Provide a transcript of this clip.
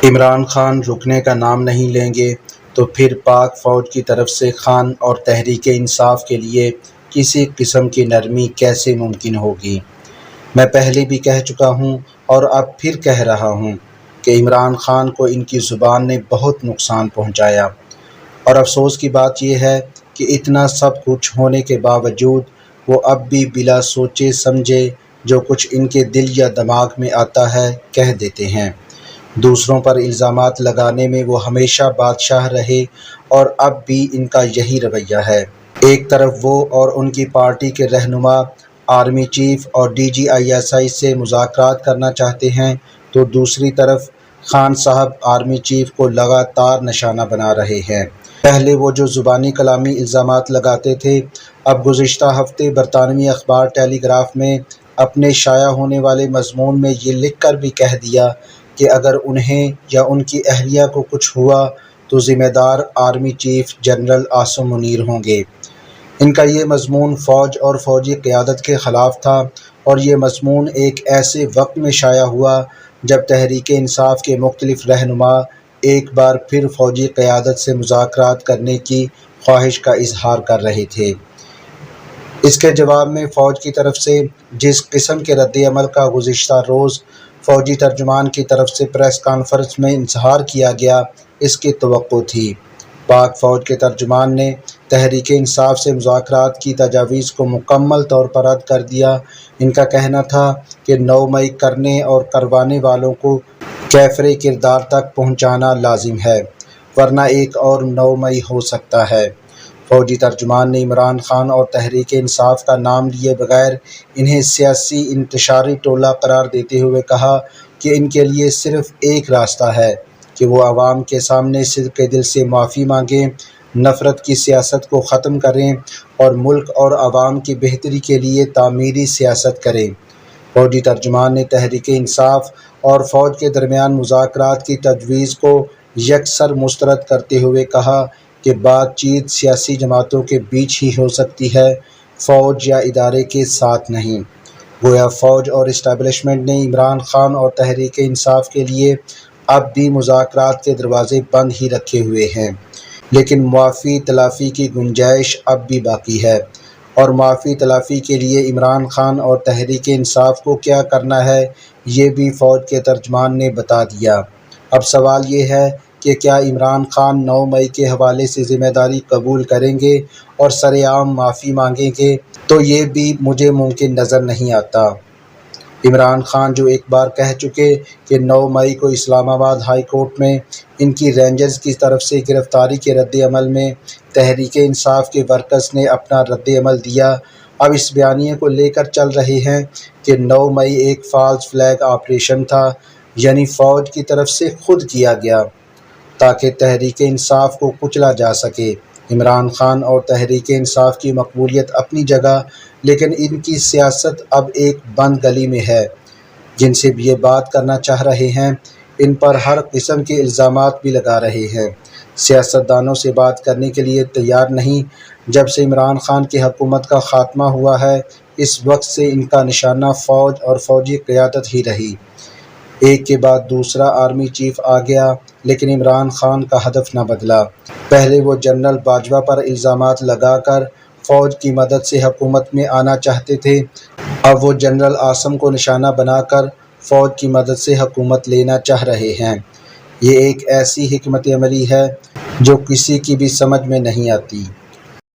عمران خان رکنے کا نام نہیں لیں گے تو پھر پاک فوج کی طرف سے خان اور تحریک انصاف کے لیے کسی قسم کی نرمی کیسے ممکن ہوگی؟ میں پہلے بھی کہہ چکا ہوں اور اب پھر کہہ رہا ہوں کہ عمران خان کو ان کی زبان نے بہت نقصان پہنچایا، اور افسوس کی بات یہ ہے کہ اتنا سب کچھ ہونے کے باوجود وہ اب بھی بلا سوچے سمجھے جو کچھ ان کے دل یا دماغ میں آتا ہے کہہ دیتے ہیں۔ دوسروں پر الزامات لگانے میں وہ ہمیشہ بادشاہ رہے اور اب بھی ان کا یہی رویہ ہے۔ ایک طرف وہ اور ان کی پارٹی کے رہنما آرمی چیف اور DGISI سے مذاکرات کرنا چاہتے ہیں تو دوسری طرف خان صاحب آرمی چیف کو لگاتار نشانہ بنا رہے ہیں۔ پہلے وہ جو زبانی کلامی الزامات لگاتے تھے، اب گزشتہ ہفتے برطانوی اخبار ٹیلی گراف میں اپنے شائع ہونے والے مضمون میں یہ لکھ کر بھی کہہ دیا کہ اگر انہیں یا ان کی اہلیہ کو کچھ ہوا تو ذمہ دار army chief general Asim Munir ہوں گے۔ ان کا یہ مضمون فوج اور فوجی قیادت کے خلاف تھا، اور یہ مضمون ایک ایسے وقت میں شائع ہوا جب تحریک انصاف کے مختلف رہنما ایک بار پھر فوجی قیادت سے مذاکرات کرنے کی خواہش کا اظہار کر رہے تھے۔ اس کے جواب میں فوج کی طرف سے جس قسم کے رد عمل کا گزشتہ روز فوجی ترجمان کی طرف سے پریس کانفرنس میں اظہار کیا گیا، اس کی توقع تھی۔ پاک فوج کے ترجمان نے تحریک انصاف سے مذاکرات کی تجاویز کو مکمل طور پر رد کر دیا۔ ان کا کہنا تھا کہ 9 مئی کرنے اور کروانے والوں کو کیفر کردار تک پہنچانا لازم ہے، ورنہ ایک اور 9 مئی ہو سکتا ہے۔ فوجی ترجمان نے عمران خان اور تحریک انصاف کا نام لیے بغیر انہیں سیاسی انتشاری ٹولہ قرار دیتے ہوئے کہا کہ ان کے لیے صرف ایک راستہ ہے کہ وہ عوام کے سامنے صدق دل سے معافی مانگیں، نفرت کی سیاست کو ختم کریں اور ملک اور عوام کی بہتری کے لیے تعمیری سیاست کریں۔ فوجی ترجمان نے تحریک انصاف اور فوج کے درمیان مذاکرات کی تجویز کو یکسر مسترد کرتے ہوئے کہا کہ بات چیت سیاسی جماعتوں کے بیچ ہی ہو سکتی ہے، فوج یا ادارے کے ساتھ نہیں۔ گویا فوج اور اسٹیبلشمنٹ نے عمران خان اور تحریک انصاف کے لیے اب بھی مذاکرات کے دروازے بند ہی رکھے ہوئے ہیں، لیکن معافی تلافی کی گنجائش اب بھی باقی ہے، اور معافی تلافی کے لیے عمران خان اور تحریک انصاف کو کیا کرنا ہے یہ بھی فوج کے ترجمان نے بتا دیا۔ اب سوال یہ ہے کہ کیا عمران خان 9 مئی کے حوالے سے ذمہ داری قبول کریں گے اور سرعام معافی مانگیں گے؟ تو یہ بھی مجھے ممکن نظر نہیں آتا۔ عمران خان جو ایک بار کہہ چکے کہ 9 مئی کو اسلام آباد ہائی کورٹ میں ان کی رینجرز کی طرف سے گرفتاری کے رد عمل میں تحریک انصاف کے ورکرز نے اپنا رد عمل دیا، اب اس بیانیے کو لے کر چل رہے ہیں کہ 9 مئی ایک فالس فلیگ آپریشن تھا، یعنی فوج کی طرف سے خود کیا گیا تاکہ تحریک انصاف کو کچلا جا سکے۔ عمران خان اور تحریک انصاف کی مقبولیت اپنی جگہ، لیکن ان کی سیاست اب ایک بند گلی میں ہے۔ جن سے بھی یہ بات کرنا چاہ رہے ہیں ان پر ہر قسم کے الزامات بھی لگا رہے ہیں، سیاستدانوں سے بات کرنے کے لیے تیار نہیں۔ جب سے عمران خان کی حکومت کا خاتمہ ہوا ہے اس وقت سے ان کا نشانہ فوج اور فوجی قیادت ہی رہی۔ ایک کے بعد دوسرا آرمی چیف آ گیا، لیکن عمران خان کا ہدف نہ بدلا۔ پہلے وہ جنرل باجوہ پر الزامات لگا کر فوج کی مدد سے حکومت میں آنا چاہتے تھے، اب وہ جنرل عاصم کو نشانہ بنا کر فوج کی مدد سے حکومت لینا چاہ رہے ہیں۔ یہ ایک ایسی حکمت عملی ہے جو کسی کی بھی سمجھ میں نہیں آتی۔